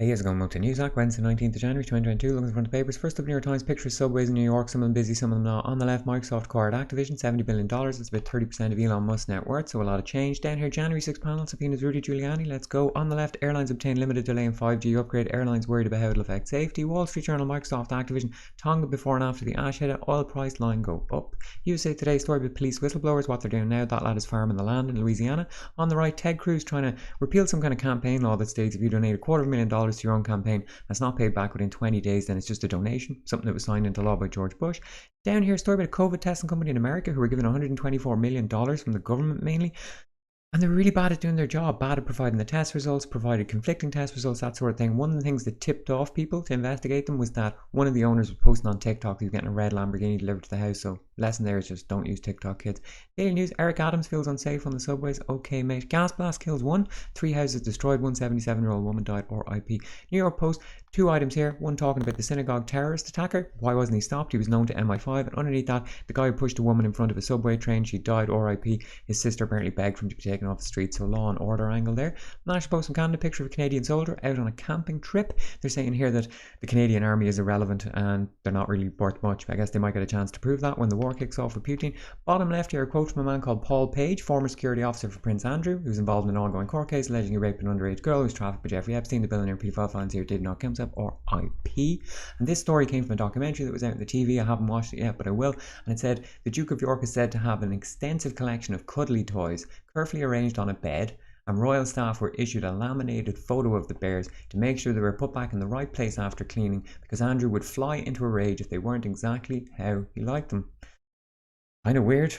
Hey, how's it going? Welcome to Newslock, Wednesday, 19th of January 2022. Looking from the papers. First up, New York Times pictures subways in New York, some of them busy, some of them not. On the left, Microsoft acquired Activision, $70 billion. That's about 30% of Elon Musk's net worth, so a lot of change. Down here, January 6 panel subpoenas Rudy Giuliani. Let's go. On the left, airlines obtain limited delay in 5G upgrade. Airlines worried about how it'll affect safety. Wall Street Journal, Microsoft, Activision, Tonga before and after the ash hit, oil price line go up. USA Today story about police whistleblowers, what they're doing now. That lad is farming the land in Louisiana. On the right, Ted Cruz trying to repeal some kind of campaign law that states if you donate $250,000 to your own campaign, that's not paid back within 20 days, then it's just a donation, something that was signed into law by George Bush. Down here, a story about a COVID testing company in America who were given $124 million from the government mainly. And they were really bad at doing their job, bad at providing the test results, provided conflicting test results, that sort of thing. One of the things that tipped off people to investigate them was that one of the owners was posting on TikTok he was getting a red Lamborghini delivered to the house. So lesson there is just don't use TikTok, kids. Daily News, Eric Adams feels unsafe on the subways. Okay, mate. Gas blast kills one. 3 houses destroyed. 177-year-old woman died. R.I.P. New York Post, 2 items here. One talking about the synagogue terrorist attacker. Why wasn't he stopped? He was known to MI5. And underneath that, the guy who pushed a woman in front of a subway train. She died. R.I.P. His sister apparently begged for him to be taken off the street. So law and order angle there. National Post from Canada, picture of a Canadian soldier out on a camping trip. They're saying here that the Canadian army is irrelevant and they're not really worth much. I guess they might get a chance to prove that when the war kicks off with Putin. Bottom left here, a quote from a man called Paul Page, former security officer for Prince Andrew, who's involved in an ongoing court case alleging he raped an underage girl who's trafficked by Jeffrey Epstein. The billionaire paedophile finds here did not kill himself, or IP. And this story came from a documentary that was out on the TV. I haven't watched it yet, but I will. And it said the Duke of York is said to have an extensive collection of cuddly toys carefully arranged on a bed, and royal staff were issued a laminated photo of the bears to make sure they were put back in the right place after cleaning, because Andrew would fly into a rage if they weren't exactly how he liked them. Kind of weird,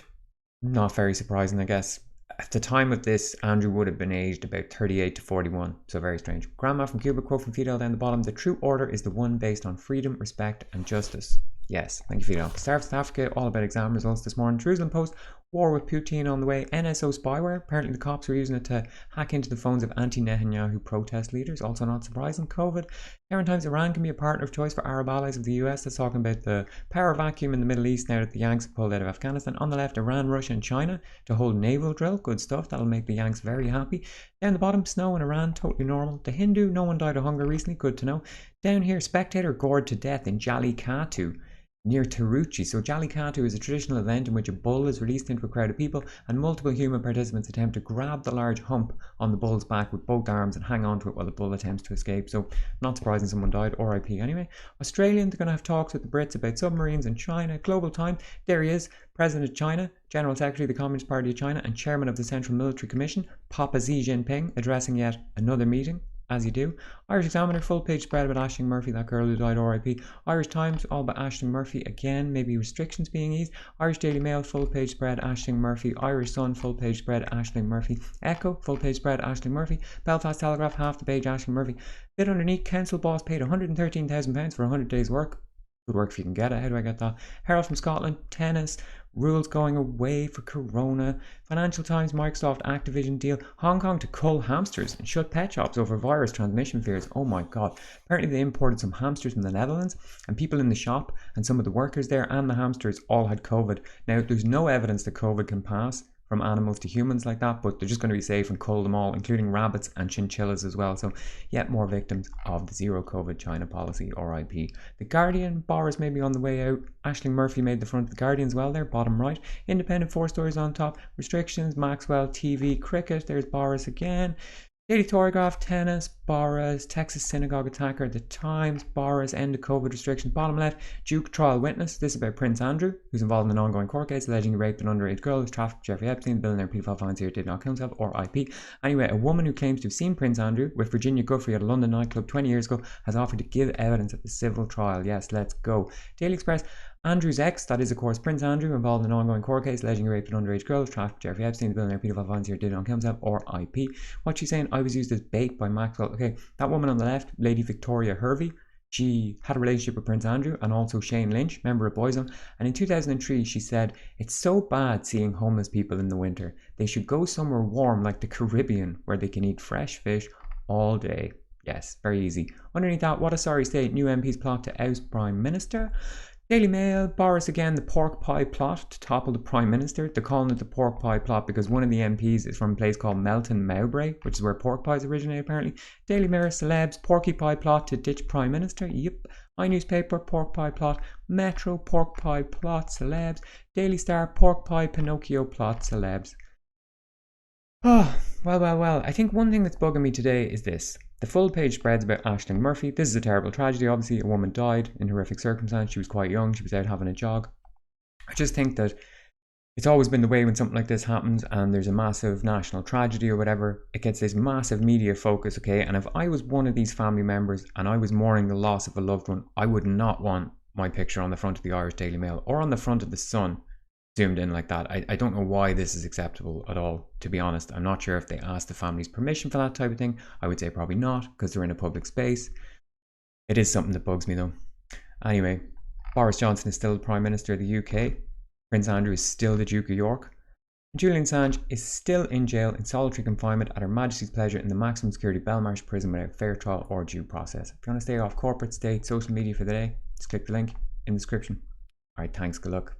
not very surprising, I guess. At the time of this, Andrew would have been aged about 38 to 41, so very strange. Grandma from Cuba, quote from Fidel down the bottom, the true order is the one based on freedom, respect and justice. Yes, thank you, Fidel. Star of South Africa, all about exam results this morning. Jerusalem Post, war with Putin on the way. NSO spyware, apparently the cops were using it to hack into the phones of anti-Netanyahu protest leaders, also not surprising. COVID, current times, Iran can be a partner of choice for Arab allies of the US. That's talking about the power vacuum in the Middle East now that the Yanks have pulled out of Afghanistan. On the left, Iran, Russia and China to hold naval drill, good stuff, that'll make the Yanks very happy. Down the bottom, snow in Iran, totally normal. The Hindu, no one died of hunger recently, good to know. Down here, spectator gored to death in Jallikattu near Tiruchi. So Jallikattu is a traditional event in which a bull is released into a crowd of people and multiple human participants attempt to grab the large hump on the bull's back with both arms and hang on to it while the bull attempts to escape. So not surprising someone died, RIP anyway. Australian, they're going to have talks with the Brits about submarines in China. Global Time, there he is, President of China, General Secretary of the Communist Party of China and Chairman of the Central Military Commission, Papa Xi Jinping, addressing yet another meeting. As you do. Irish Examiner, full page spread about Aisling Murphy, that girl who died, RIP. Irish Times, all about Aisling Murphy again, maybe restrictions being eased. Irish Daily Mail, full page spread, Aisling Murphy. Irish Sun, full page spread, Aisling Murphy. Echo, full page spread, Aisling Murphy. Belfast Telegraph, half the page, Aisling Murphy. Bit underneath, council boss paid £113,000 for 100 days work. Good work if you can get it. How do I get that? Herald from Scotland, tennis, rules going away for Corona. Financial Times, Microsoft, Activision deal. Hong Kong to cull hamsters and shut pet shops over virus transmission fears. Oh my god. Apparently they imported some hamsters from the Netherlands and people in the shop and some of the workers there and the hamsters all had COVID. Now there's no evidence that COVID can pass from animals to humans like that, but they're just going to be safe and cull them all, including rabbits and chinchillas as well. So yet more victims of the zero COVID China policy, RIP. The Guardian, Boris may be on the way out. Aisling Murphy made the front of the Guardian as well there, bottom right. Independent, 4 stories on top. Restrictions, Maxwell, TV, cricket, there's Boris again. Daily Telegraph, tennis, Boris, Texas synagogue attacker, The Times, Boris, end of COVID restrictions. Bottom left, Duke trial witness. This is about Prince Andrew, who's involved in an ongoing court case alleging he raped an underage girl who's trafficked Jeffrey Epstein. The billionaire paedophile finds here did not kill himself, or IP. Anyway, a woman who claims to have seen Prince Andrew with Virginia Guffey at a London nightclub 20 years ago has offered to give evidence at the civil trial. Yes, let's go. Daily Express, Andrew's ex, that is of course Prince Andrew, involved in an ongoing court case alleging he raped an underage girl, trafficked Jeffrey Epstein. The billionaire paedophile finds here did not kill himself, or IP. What she's saying, I was used as bait by Maxwell. Okay, that woman on the left, Lady Victoria Hervey, she had a relationship with Prince Andrew and also Shane Lynch, member of Boyzone. And in 2003, she said, it's so bad seeing homeless people in the winter. They should go somewhere warm like the Caribbean where they can eat fresh fish all day. Yes, very easy. Underneath that, what a sorry state. New MPs plot to oust Prime Minister. Daily Mail, Boris again, the pork pie plot to topple the Prime Minister. They're calling it the pork pie plot because one of the MPs is from a place called Melton Mowbray, which is where pork pies originate apparently. Daily Mirror, celebs, porky pie plot to ditch Prime Minister. Yep. iNewspaper, pork pie plot. Metro, pork pie plot, celebs. Daily Star, pork pie Pinocchio plot, celebs. Oh, well. I think one thing that's bugging me today is this. The full page spreads about Aisling Murphy. This is a terrible tragedy. Obviously, a woman died in horrific circumstance. She was quite young. She was out having a jog. I just think that it's always been the way when something like this happens and there's a massive national tragedy or whatever, it gets this massive media focus, okay? And if I was one of these family members and I was mourning the loss of a loved one, I would not want my picture on the front of the Irish Daily Mail or on the front of the Sun zoomed in like that. I don't know why this is acceptable at all, to be honest. I'm not sure if they asked the families permission for that type of thing. I would say probably not, because they're in a public space. It is something that bugs me though. Anyway, Boris Johnson is still the Prime Minister of the UK. Prince Andrew is still the Duke of York. And Julian Assange is still in jail in solitary confinement at Her Majesty's pleasure in the maximum security Belmarsh prison without fair trial or due process. If you want to stay off corporate, state, social media for the day, just click the link in the description. Alright, thanks, good luck.